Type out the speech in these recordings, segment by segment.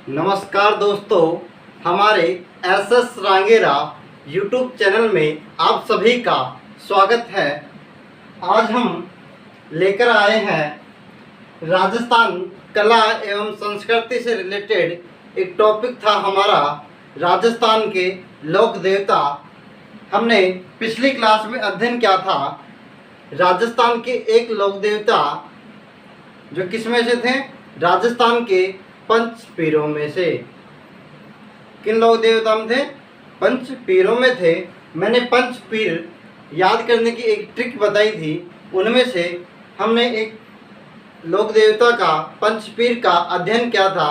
नमस्कार दोस्तों, हमारे एस रांगेरा यूट्यूब चैनल में आप सभी का स्वागत है। आज हम लेकर आए हैं राजस्थान कला एवं संस्कृति से रिलेटेड एक टॉपिक था हमारा, राजस्थान के लोक देवता। हमने पिछली क्लास में अध्ययन किया था राजस्थान के एक लोक देवता जो किस में से थे, राजस्थान के पंच पीरों में से। किन लोक देवता में थे? पंच पीरों में थे। मैंने पंच पीर याद करने की एक ट्रिक बताई थी, उनमें से हमने एक लोक देवता का पंच पीर का अध्ययन किया था।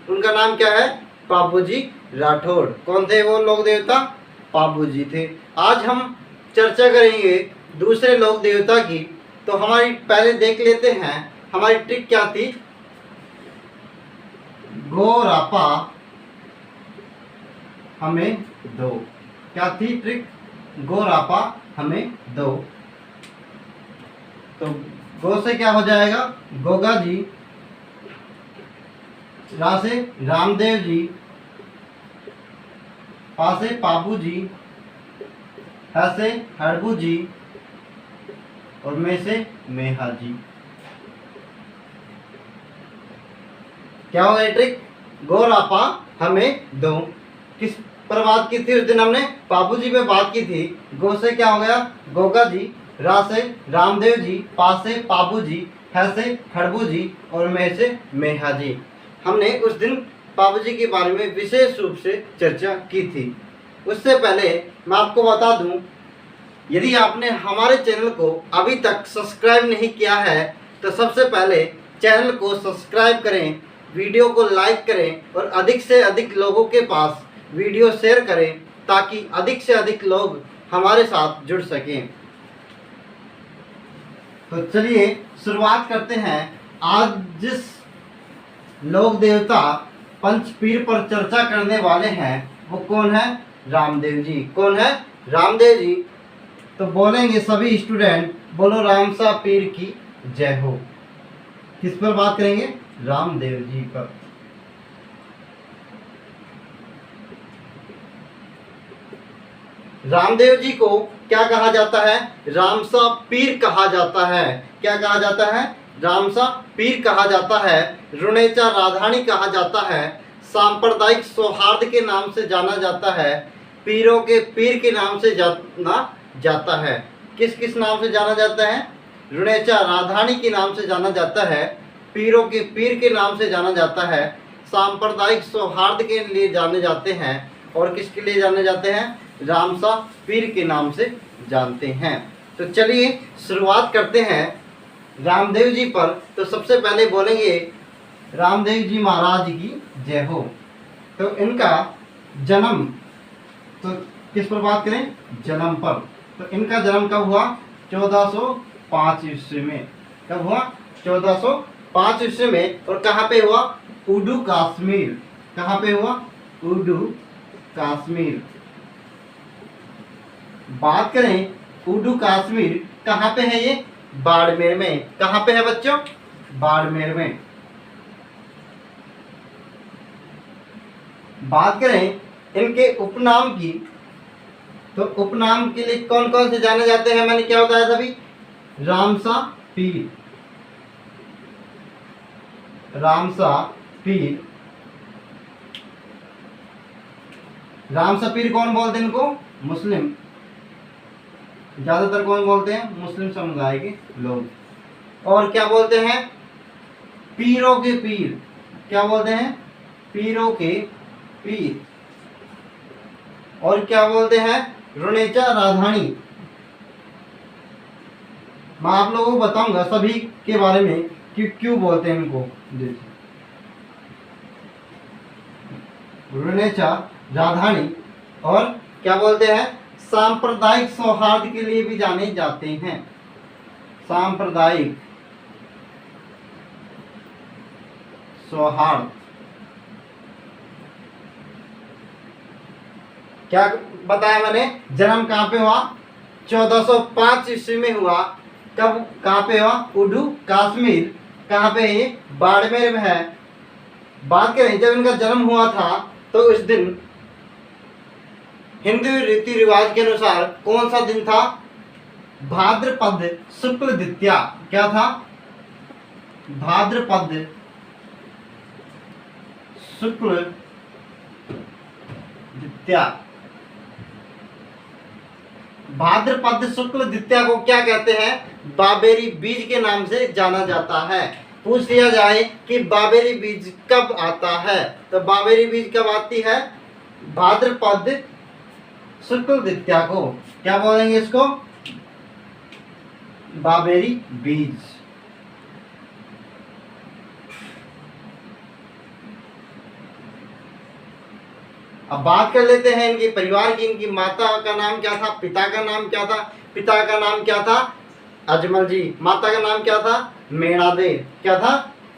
उनका नाम क्या है? पाबूजी राठौड़। कौन थे वो लोक देवता? पाबूजी थे। आज हम चर्चा करेंगे दूसरे लोक देवता की। तो हमारी पहले देख लेते हैं हमारी ट्रिक क्या थी। गोरापा हमें दो। क्या थी ट्रिक? गोरापा हमें दो। तो गो से क्या हो जाएगा? गोगा जी। रा से रामदेव जी। पा से पाबू जी। ह से हड़बू जी। और में से मेहा जी। क्या होगा ट्रिक? गोरापा हमें दो। किस पर बात की थी उस दिन? हमने पाबू जी पे बात की थी। गो से क्या हो गया? गोगा जी। रा से रामदेव जी। पा से पाबू जी। ह से खड़बू जी। और में से मेहा जी। हमने उस दिन पाबू जी के बारे में विशेष रूप से चर्चा की थी। उससे पहले मैं आपको बता दूं, यदि आपने हमारे चैनल को अभी तक सब्सक्राइब नहीं किया है तो सबसे पहले चैनल को सब्सक्राइब करें, वीडियो को लाइक करें और अधिक से अधिक लोगों के पास वीडियो शेयर करें ताकि अधिक से अधिक लोग हमारे साथ जुड़ सकें। तो चलिए शुरुआत करते हैं। आज जिस लोक देवता पंचपीर पर चर्चा करने वाले हैं वो कौन है? रामदेव जी। कौन है? रामदेव जी। तो बोलेंगे सभी स्टूडेंट, बोलो रामसा पीर की जय हो। किस पर बात करेंगे? रामदेव जी पर। रामदेव जी को क्या कहा जाता है? रामसा पीर कहा जाता है। क्या कहा जाता है? रामसा पीर कहा जाता है। रुणेचा राधानी कहा जाता है। सांप्रदायिक सौहार्द के नाम से जाना जाता है। पीरों के पीर के नाम से जाना जाता है। किस किस नाम से जाना जाता है? रुणेचा राधानी के नाम से जाना जाता है। पीरों के पीर के नाम से जाना जाता है। सांप्रदायिक सौहार्द के लिए जाने जाते हैं। और किसके लिए जाने जाते हैं? रामसा पीर के नाम से जानते हैं। तो चलिए शुरुआत करते हैं रामदेव जी पर। तो सबसे पहले बोलेंगे रामदेव जी महाराज की जय हो। तो इनका जन्म, तो किस पर बात करें? जन्म पर। तो इनका जन्म कब हुआ? 1405 ईस्वी में। कब हुआ? 1405 ईस्वी में। और कहाँ पे हुआ? उडू कश्मीर। कहाँ पे हुआ? उडू कश्मीर। बात करें उडू कश्मीर कहाँ पे है? ये बाड़मेर में। कहाँ पे है बच्चों? बाड़मेर में। बात करें इनके उपनाम की, तो उपनाम के लिए कौन कौन से जाने जाते हैं? मैंने क्या बताया था अभी? रामसा पीर। रामसा पीर। रामसा पीर कौन बोलते हैं इनको? मुस्लिम। ज्यादातर कौन बोलते हैं? मुस्लिम समुदाय के लोग। और क्या बोलते हैं? पीरों के पीर। क्या बोलते हैं? पीरों के पीर। और क्या बोलते हैं? रुणेचा राधानी। मैं आप लोगों को बताऊंगा सभी के बारे में कि क्यों बोलते हैं इनको। रुणेचा राधानी। और क्या बोलते हैं? सांप्रदायिक सौहार्द के लिए भी जाने जाते हैं। सांप्रदायिक सौहार्द। क्या बताया मैंने? जन्म कहाँ पे हुआ? 1405 ईस्वी में हुआ। कब? कहाँ पे हुआ? उडू कश्मीर। कहाँ पे है ये? बाड़मेर में है। बात करें जब इनका जन्म हुआ था तो उस दिन हिंदू रीति रिवाज के अनुसार कौन सा दिन था? भाद्रपद शुक्ल द्वितीया। क्या था? भाद्रपद शुक्ल द्वितीया। भाद्रपद शुक्ल द्वितीया को क्या कहते हैं? बाबेरी बीज के नाम से जाना जाता है। पूछ लिया जाए कि बाबेरी बीज कब आता है, तो बाबेरी बीज कब आती है? भाद्रपद शुक्ल द्वितीया को क्या बोलेंगे? इसको बाबेरी बीज। अब बात कर लेते हैं इनके परिवार की। इनकी माता का नाम क्या था? पिता का नाम क्या था? पिता का नाम क्या था? अजमल जी। माता का नाम क्या था? मेणादेव। क्या था?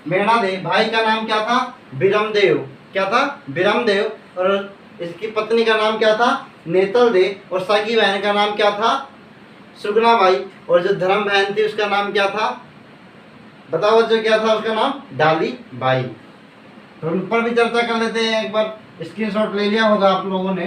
मेणादेव। भाई का नाम क्या था? बिरमदेव। क्या था? बिरमदेव। और इसकी पत्नी का नाम क्या था? नेतल देव। और सगी बहन का नाम क्या था? सुगनाबाई। और जो धर्म बहन थी उसका नाम क्या था? बताओ बच्चों, क्या था उसका नाम? डाली बाई। तो उन पर भी चर्चा कर लेते हैं। एक बार स्क्रीनशॉट ले लिया होगा आप लोगों ने।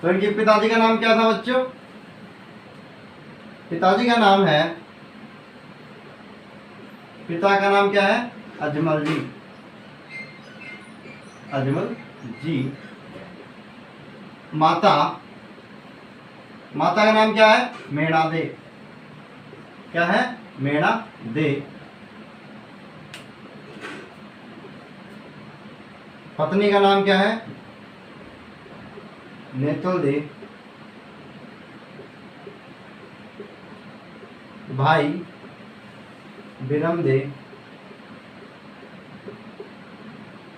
तो इनके पिताजी का नाम क्या था बच्चों? पिताजी का नाम है, पिता का नाम क्या है? अजमल जी। अजमल जी। माता का नाम क्या है? मेणा दे। क्या है? मेणा दे। पत्नी का नाम क्या है? नेतल दे। भाई बिरम दे।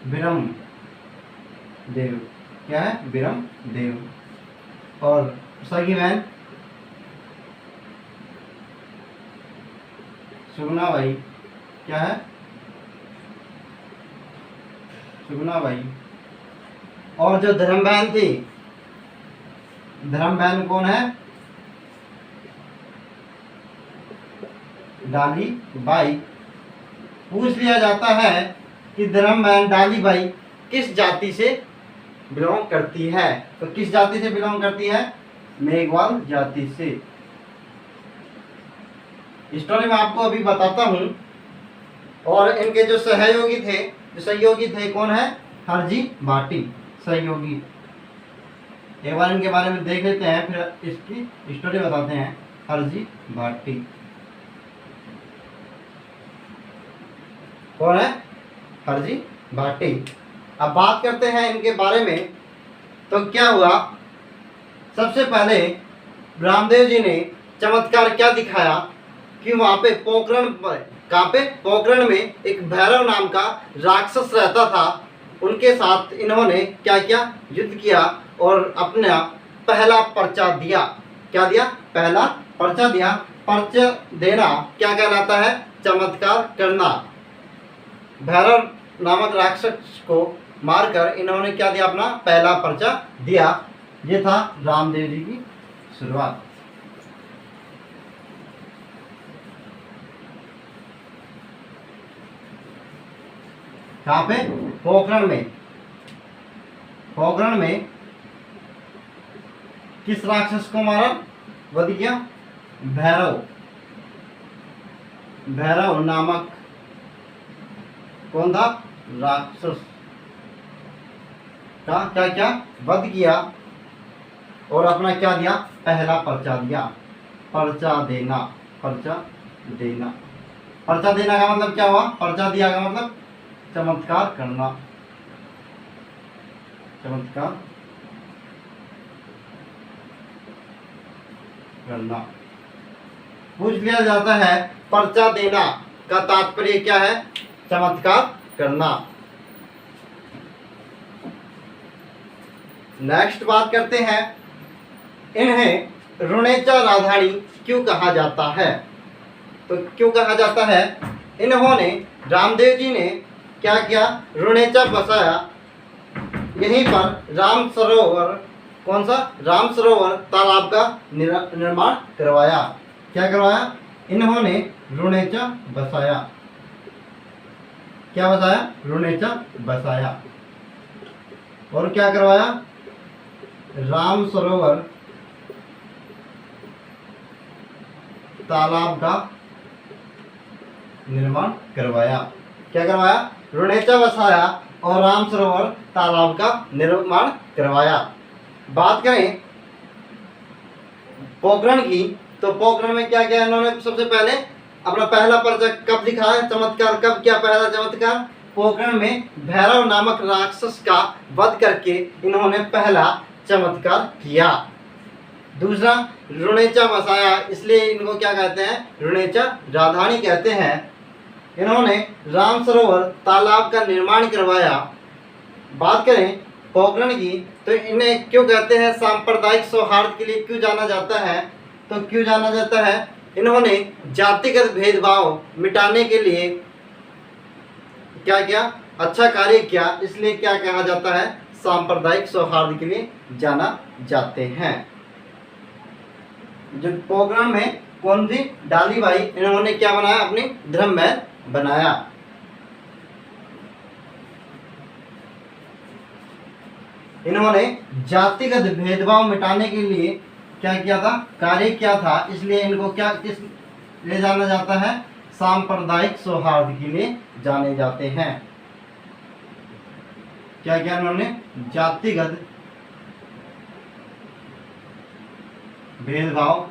बिरम देव। क्या है? बिरम देव। और सगी बहन सुगनाबाई। क्या है? सुगनाबाई। और जो धर्म बहन थी, धर्म बहन कौन है? डाली बाई। पूछ लिया जाता है कि धर्म बहन डाली बाई किस जाति से बिलोंग करती है? तो किस जाति से बिलोंग करती है? मेघवाल जाति से। स्टोरी में आपको अभी बताता हूं। और इनके जो सहयोगी थे कौन है? हरजी भाटी सहयोगी। एक बार इनके बारे में देख लेते हैं, फिर इसकी स्टोरी बताते हैं। हरजी भाटी कौन है? हरजी भाटी। अब बात करते हैं इनके बारे में। तो क्या हुआ? सबसे पहले रामदेव जी ने चमत्कार क्या दिखाया कि वहां पे पोखरण में एक भैरव नाम का राक्षस रहता था। उनके साथ इन्होंने क्या किया? युद्ध किया और अपना पहला पर्चा दिया। क्या दिया? पहला पर्चा दिया। पर्चा देना क्या कहलाता है? चमत्कार करना। भैरव नामक राक्षस को मारकर इन्होंने क्या दिया? अपना पहला पर्चा दिया। ये था रामदेव जी की शुरुआत। कहाँ पे? पोखरण में। पोखरण में किस राक्षस को मारा? वध किया? भैरव नामक कौन था? राक्षस का क्या वध किया और अपना क्या दिया? पहला पर्चा दिया। पर्चा देना। पर्चा देना का मतलब क्या हुआ? पर्चा दिया का मतलब चमत्कार करना। चमत्कार करना। पूछ लिया जाता है पर्चा देना का तात्पर्य क्या है? चमत्कार करना। नेक्स्ट बात करते हैं, इन्हें रुणेचा राधानी क्यों कहा जाता है? तो क्यों कहा जाता है? इन्होंने, रामदेव जी ने क्या किया? रुणेचा बसाया। यहीं पर राम सरोवर कौन सा? राम सरोवर तालाब का निर्माण करवाया। क्या करवाया? इन्होंने रुणेचा बसाया। क्या बसाया? रुणेचा बसाया। और क्या करवाया? राम सरोवर तालाब का निर्माण करवाया। क्या करवाया? रुणेचा बसाया और राम सरोवर तालाब का निर्माण करवाया। बात करें पोखरण की, तो पोखरण में क्या क्या इन्होंने सबसे पहले अपना पहला पर्चा कब दिखाया है? चमत्कार कब किया? पहला चमत्कार पोखरण में भैरव नामक राक्षस का वध करके इन्होंने पहला चमत्कार किया। दूसरा रुणेचा बसाया, इसलिए इनको क्या कहते हैं? रुणेचा राधानी कहते हैं। इन्होंने राम सरोवर तालाब का निर्माण करवाया। बात करें पोखरण की, तो इन्हें क्यों कहते हैं? सांप्रदायिक सौहार्द के लिए क्यों जाना जाता है? तो क्यों जाना जाता है? इन्होंने जातिगत भेदभाव मिटाने के लिए क्या किया? अच्छा कार्य किया, इसलिए क्या कहा जाता है? सांप्रदायिक सौहार्द के लिए जाना जाते हैं। जो पोखरण में कौन थी? डालीबाई, इन्होंने क्या बनाया? अपनी धर्म महल बनाया। इन्होंने जातिगत भेदभाव मिटाने के लिए क्या किया था? कार्य किया था, इसलिए इनको क्या किस लिए जाना जाता है? सांप्रदायिक सौहार्द के लिए जाने जाते हैं। क्या किया इन्होंने? जातिगत भेदभाव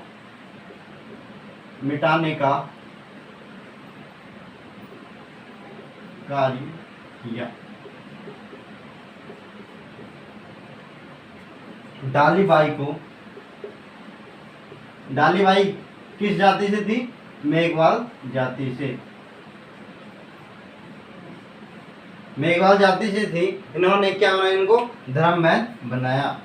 मिटाने का कार्य किया। डालीबाई किस जाति से थी? मेघवाल जाति से। मेघवाल जाति से थी। इन्होंने क्या बनाया? इनको धर्म महल बनाया।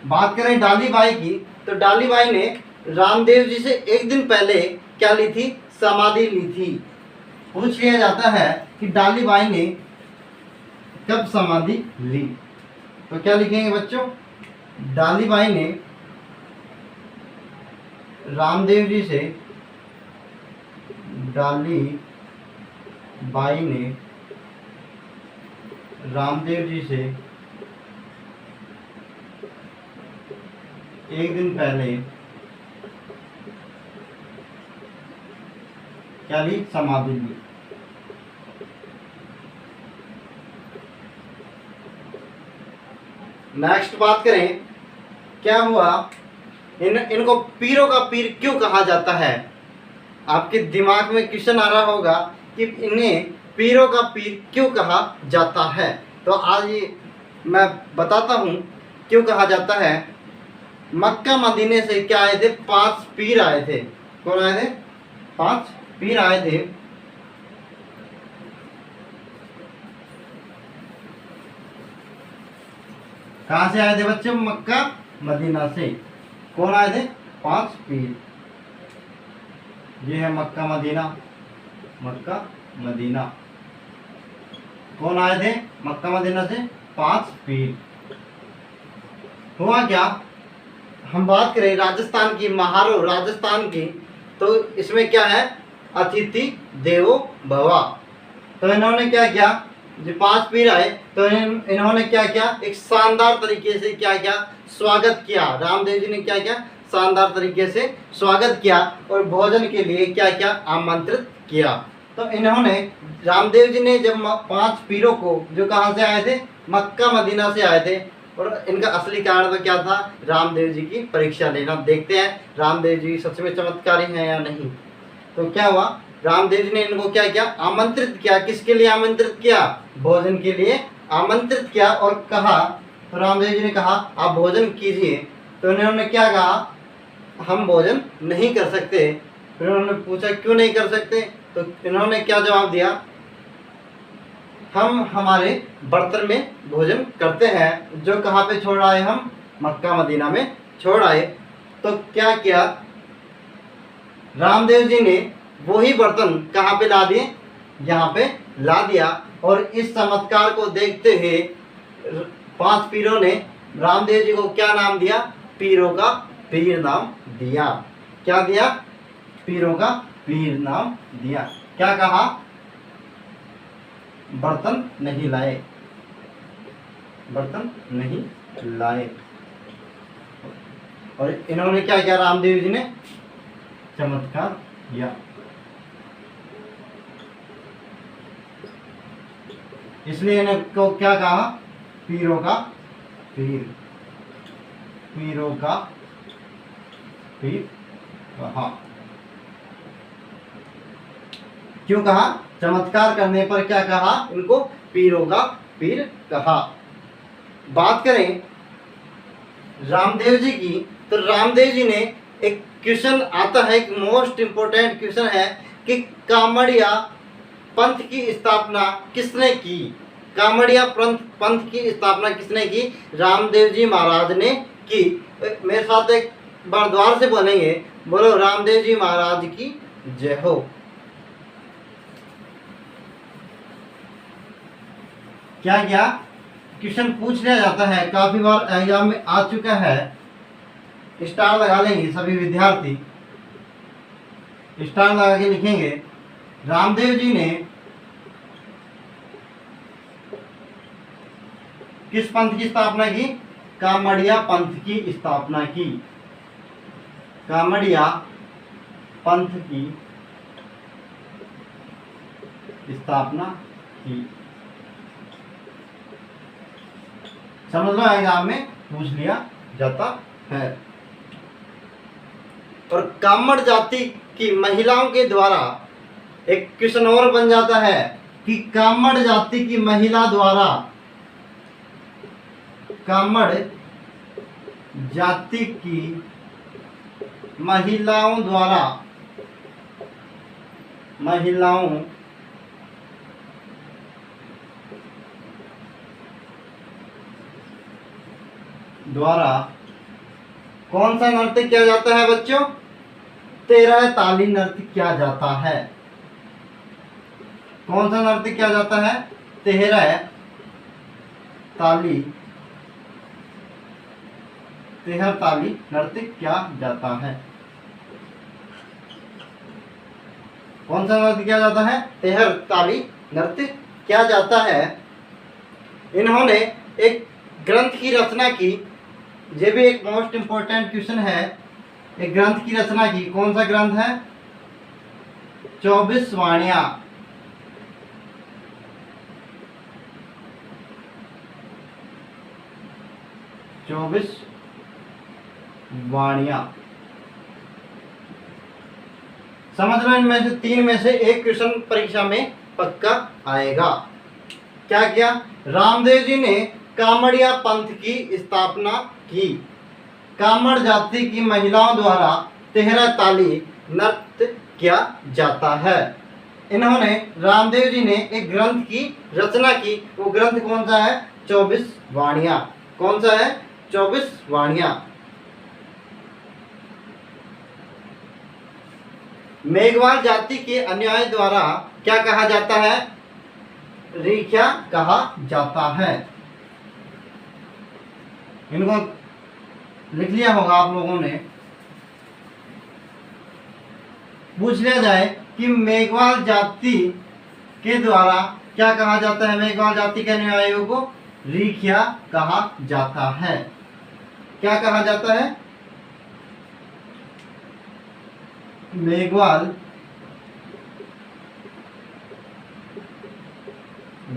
बात करें डालीबाई की, तो डालीबाई ने रामदेव जी से एक दिन पहले क्या ली थी? समाधि ली थी। पूछ लिया जाता है कि डालीबाई ने कब समाधि ली, तो क्या लिखेंगे बच्चों? डालीबाई ने रामदेव जी से डालीबाई ने रामदेव जी से एक दिन पहले क्या ली? समाधि ली। नेक्स्ट बात करें, क्या हुआ? इनको पीरों का पीर क्यों कहा जाता है? आपके दिमाग में क्वेश्चन आ रहा होगा कि इन्हें पीरों का पीर क्यों कहा जाता है। तो आज ये मैं बताता हूँ क्यों कहा जाता है। मक्का मदीने से क्या आए थे? 5 पीर आए थे। कौन आए थे? 5 पीर आए थे। कहाँ से आए थे बच्चों? मक्का मदीना से। कौन आए थे? 5 पीर। ये है मक्का मदीना। मक्का मदीना कौन आए थे? मक्का मदीना से 5 पीर। हुआ क्या? हम बात करें राजस्थान की, महारो राजस्थान की, तो इसमें क्या है? अतिथि देवो भवा। तो इन्होंने क्या किया? जो 5 पीर आए, तो इन्होंने क्या किया? एक शानदार तरीके से क्या किया? स्वागत किया। रामदेव जी ने क्या किया? शानदार तरीके से स्वागत किया और भोजन के लिए क्या किया? आमंत्रित किया। तो इन्होंने रामदेव जी ने जब 5 पीरों को, जो कहाँ से आए थे? मक्का मदीना से आए थे, और इनका असली कारण तो क्या था? रामदेव जी की परीक्षा लेना। देखते हैं रामदेव जी सच में चमत्कारी हैं या नहीं। तो क्या हुआ? रामदेव जी ने इनको क्या किया? आमंत्रित किया। किसके लिए आमंत्रित किया? भोजन के लिए आमंत्रित किया। और कहा, तो रामदेव जी ने कहा आप भोजन कीजिए। तो इन्होंने क्या कहा? हम भोजन नहीं कर सकते। फिर उन्होंने पूछा क्यों नहीं कर सकते? तो इन्होंने क्या जवाब दिया? हम हमारे बर्तन में भोजन करते हैं। जो कहाँ पे छोड़ आए? हम मक्का मदीना में छोड़ आए। तो क्या किया? रामदेव जी ने वही बर्तन कहाँ पे ला दिए? यहाँ पे ला दिया। और इस चमत्कार को देखते हुए 5 पीरों ने रामदेव जी को क्या नाम दिया? पीरों का पीर नाम दिया। क्या दिया? पीरों का पीर नाम दिया। क्या कहा? बर्तन नहीं लाए, बर्तन नहीं लाए। और इन्होंने क्या किया? रामदेव जी ने चमत्कार किया। इसलिए इनको क्या कहा? पीरों का पीर, पीरों का पीर कहा। क्यों कहा? चमत्कार करने पर क्या कहा? इनको पीरों का पीर कहा। बात करें रामदेव जी की, तो रामदेव जी ने एक क्वेश्चन आता है, एक मोस्ट इंपोर्टेंट क्वेश्चन है कि कामड़िया पंथ की स्थापना किसने की? कामड़िया पंथ की स्थापना किसने की? रामदेव जी महाराज ने की। मेरे साथ एक बार द्वार से बोलेंगे, बोलो रामदेव जी महाराज की जय हो। क्या क्या क्वेश्चन पूछ लिया जाता है, काफी बार एग्जाम में आ चुका है। स्टार लगा लेंगे सभी विद्यार्थी, स्टार लगा के लिखेंगे रामदेव जी ने किस पंथ की स्थापना की? कामड़िया पंथ की स्थापना की। कामड़िया पंथ की स्थापना की। समझ लो, एग्जाम में पूछ लिया जाता है। और कामड़ जाति की महिलाओं के द्वारा एक क्वेश्चन और बन जाता है कि कामड़ जाति की महिला द्वारा, कामड़ जाति की महिलाओं द्वारा, महिलाओं द्वारा कौन सा नृत्य किया जाता है बच्चों? 13 ताली नृत्य किया जाता है। कौन सा नृत्य किया जाता है? 13 ताली, 13 ताली नृत्य किया जाता है। कौन सा नृत्य किया जाता है? 13 ताली नृत्य किया जाता है। इन्होंने एक ग्रंथ की रचना की, ये भी एक मोस्ट इंपोर्टेंट क्वेश्चन है। एक ग्रंथ की रचना की, कौन सा ग्रंथ है? 24 वाणियां। 24 वाणियां। समझ लो, इनमें से 3 में से एक क्वेश्चन परीक्षा में पक्का आएगा। क्या किया? रामदेव जी ने कामड़िया पंथ की स्थापना की। कामड़ जाति की महिलाओं द्वारा 13 ताली नृत्य किया जाता है। इन्होंने, रामदेव जी ने एक ग्रंथ की रचना की। वो ग्रंथ कौन सा है? 24 वाणियां। कौन सा है? 24 वाणियां। मेघवाल जाति के अनुयायी द्वारा क्या कहा जाता है? रीख्या कहा जाता है। इनको लिख लिया होगा आप लोगों ने। पूछ लिया जाए कि मेघवाल जाति के द्वारा क्या कहा जाता है? मेघवाल जाति के अनुयायियों को रीख्या कहा जाता है। क्या कहा जाता है? मेघवाल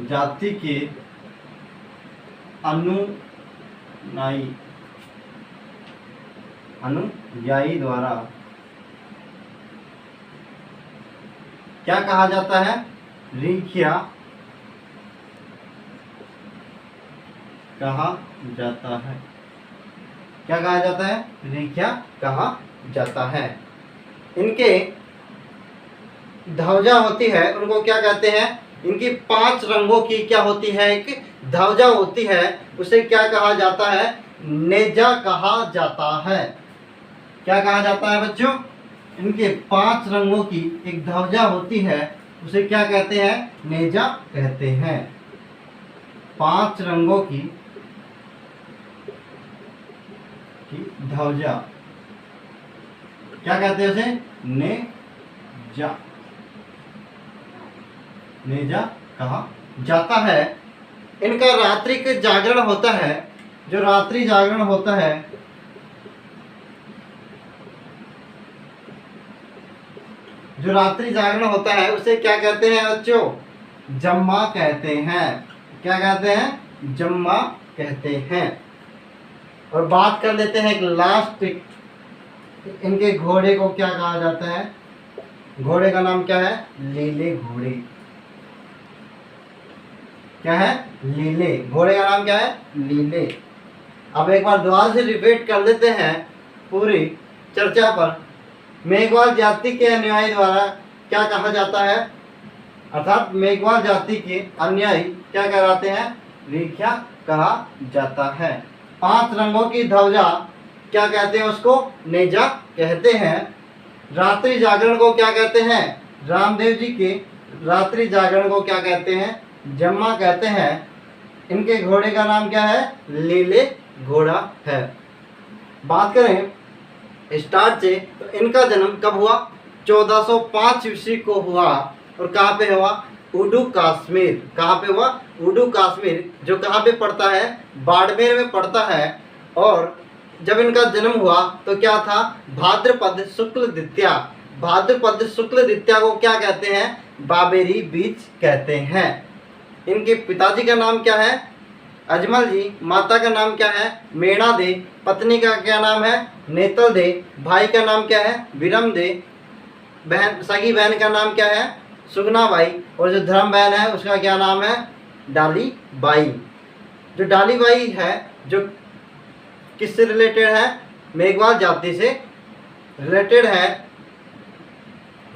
जाति के अनुयायी द्वारा क्या कहा जाता है? रीख्या कहा जाता है। क्या कहा जाता है? रीख्या कहा जाता है। इनके ध्वजा होती है, उनको क्या कहते हैं? इनकी 5 रंगों की क्या होती है? एक ध्वजा होती है, उसे क्या कहा जाता है? नेजा कहा जाता है। क्या कहा जाता है बच्चों? इनके 5 रंगों की एक ध्वजा होती है, उसे क्या कहते हैं? नेजा कहते हैं। 5 रंगों की ध्वजा, क्या कहते हैं उसे? नेजा, नेजा कहा जाता है। इनका रात्रि के जागरण होता है, जो रात्रि जागरण होता है, जो रात्रि जागरण होता है उसे क्या कहते हैं बच्चों? जम्मा कहते हैं। क्या कहते हैं? जम्मा कहते हैं। और बात कर लेते हैं एक लास्ट, इनके घोड़े को क्या कहा जाता है? घोड़े का नाम क्या है? लीले घोड़े। क्या है? लीले। घोड़े का नाम क्या है? लीले। अब एक बार दोबारा से रिपीट कर लेते हैं पूरी चर्चा पर। मेघवाल जाति के अनुयायी द्वारा क्या कहा जाता है? अर्थात मेघवाल जाति के अनुयायी क्या कहलाते हैं? रीख्या कहा जाता है। 5 रंगों की ध्वजा क्या कहते हैं उसको? नेजा कहते हैं। रात्रि जागरण को क्या कहते हैं? रामदेव जी के रात्रि जागरण को क्या कहते हैं? जम्मा कहते हैं। इनके घोड़े का नाम क्या है? लीले घोड़ा है। बात करें स्टार्ट से, तो इनका जन्म कब हुआ? 1405 ईस्वी को हुआ। और कहाँ पे हुआ? उडू कश्मीर। कहाँ पे हुआ? उडू कश्मीर, जो कहाँ पे पड़ता है? बाड़मेर में पड़ता है। और जब इनका जन्म हुआ तो क्या था? भाद्रपद शुक्ल द्वितीया। भाद्रपद शुक्ल द्वितीया को क्या कहते हैं? बाबेरी बीज कहते हैं। इनके पिताजी का नाम क्या है? अजमल जी। माता का नाम क्या है? मेणा दे। पत्नी का क्या नाम है? नेतल दे। भाई का नाम क्या है? विरम दे। बहन, सगी बहन का नाम क्या है? सुगना बाई। और जो धर्म बहन है उसका क्या नाम है? डाली बाई। जो डाली बाई है, जो किससे रिलेटेड है? मेघवाल जाति से रिलेटेड है।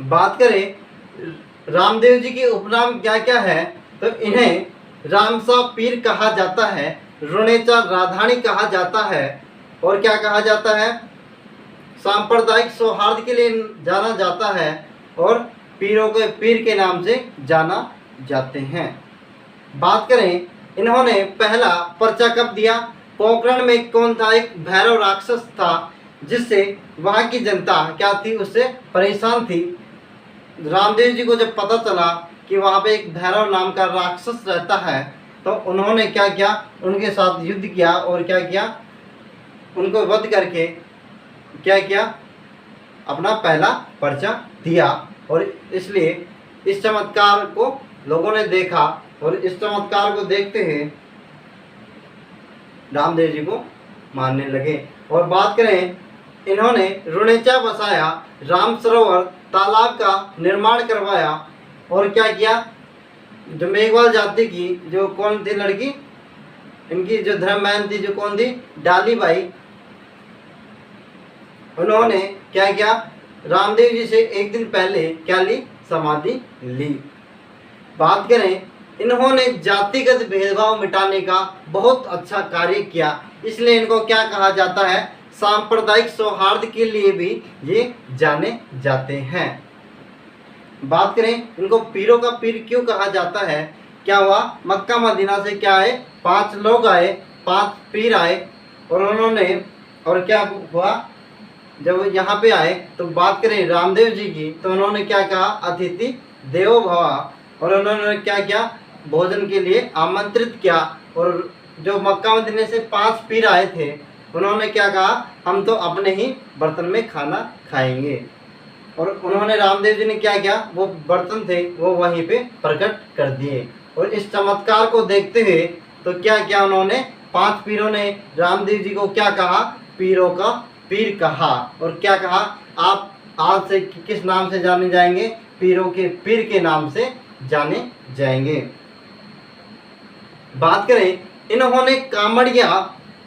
बात करें रामदेव जी के उपनाम क्या क्या है, तो इन्हें रामसा पीर कहा जाता है, रुणेचा राधानी कहा जाता है, और क्या कहा जाता है? सांप्रदायिक सौहार्द के लिए जाना जाता है, और पीरों के पीर के नाम से जाना जाते हैं। बात करें इन्होंने पहला पर्चा कब दिया? पोखरण में कौन था? एक भैरव राक्षस था, जिससे वहाँ की जनता क्या थी? उससे परेशान थी। रामदेव जी को जब पता चला कि वहाँ पे एक भैरव नाम का राक्षस रहता है, तो उन्होंने क्या किया? उनके साथ युद्ध किया, और क्या किया? उनको वध करके क्या किया? अपना पहला पर्चा दिया। और इसलिए इस चमत्कार को लोगों ने देखा, और इस चमत्कार को देखते हुए रामदेव जी को मानने लगे। और बात करें, इन्होंने रुणेचा बसाया, राम सरोवर तालाब का निर्माण करवाया, और क्या किया? जो मेघवाल जाति की जो कौन थी लड़की, इनकी जो धर्म बहन थी, जो कौन थी? डाली बाई, उन्होंने क्या किया? रामदेव जी से एक दिन पहले क्या ली? समाधि ली। बात करें, इन्होंने जातिगत भेदभाव मिटाने का बहुत अच्छा कार्य किया, इसलिए इनको क्या कहा जाता है? सांप्रदायिक सौहार्द के लिए भी ये जाने जाते हैं। बात करें इनको पीरों का पीर क्यों कहा जाता है? क्या हुआ? मक्का मदीना से क्या आए? 5 लोग आए, 5 पीर आए, और उन्होंने, और क्या हुआ जब यहाँ पे आए? तो बात करें रामदेव जी की, तो उन्होंने क्या कहा? अतिथि देवो भव। और उन्होंने क्या किया? भोजन के लिए आमंत्रित किया। और जो मक्का मदीने से 5 पीर आए थे, उन्होंने क्या कहा? हम तो अपने ही बर्तन में खाना खाएंगे। और उन्होंने, रामदेव जी ने क्या किया? वो बर्तन थे वो वहीं पे प्रकट कर दिए। और इस चमत्कार को देखते हुए तो क्या किया उन्होंने? 5 पीरों ने रामदेव जी को क्या कहा? पीरों का पीर कहा। और क्या कहा? आप आज से किस नाम से जाने जाएंगे? पीरों के पीर के नाम से जाने जाएंगे। बात करें, इन्होंने कामड़िया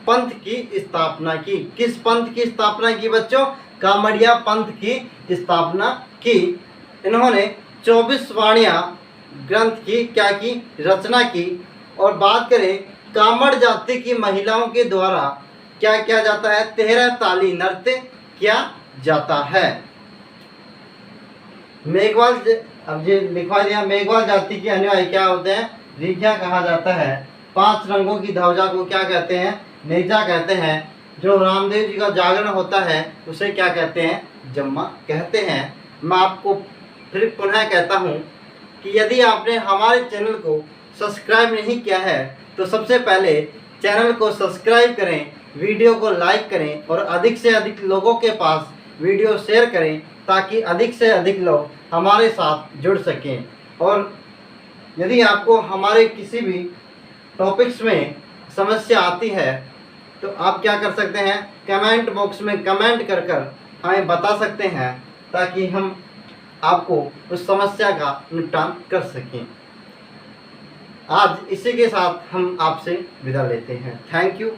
पंथ की स्थापना की। किस पंथ की स्थापना की बच्चों? कामड़िया पंथ की स्थापना की। इन्होंने 24 वाणियाँ ग्रंथ की क्या की? रचना की। और बात करें, कामड़ जाति की महिलाओं के द्वारा क्या किया जाता है? 13 ताली नृत्य किया जाता है। मेघवाल, अब ये लिखवा दिया, मेघवाल जाति के अनुयायी क्या होते हैं? रीख्या कहा जाता है। 5 रंगों की ध्वजा को क्या कहते हैं? नेजा कहते हैं। जो रामदेव जी का जागरण होता है उसे क्या कहते हैं? जम्मा कहते हैं। मैं आपको फिर पुनः कहता हूँ कि यदि आपने हमारे चैनल को सब्सक्राइब नहीं किया है तो सबसे पहले चैनल को सब्सक्राइब करें, वीडियो को लाइक करें और अधिक से अधिक लोगों के पास वीडियो शेयर करें ताकि अधिक से अधिक लोग हमारे साथ जुड़ सकें। और यदि आपको हमारे किसी भी टॉपिक्स में समस्या आती है तो आप क्या कर सकते हैं? कमेंट बॉक्स में कमेंट कर कर हमें बता सकते हैं ताकि हम आपको उस समस्या का निपटान कर सकें। आज इसी के साथ हम आपसे विदा लेते हैं। Thank you.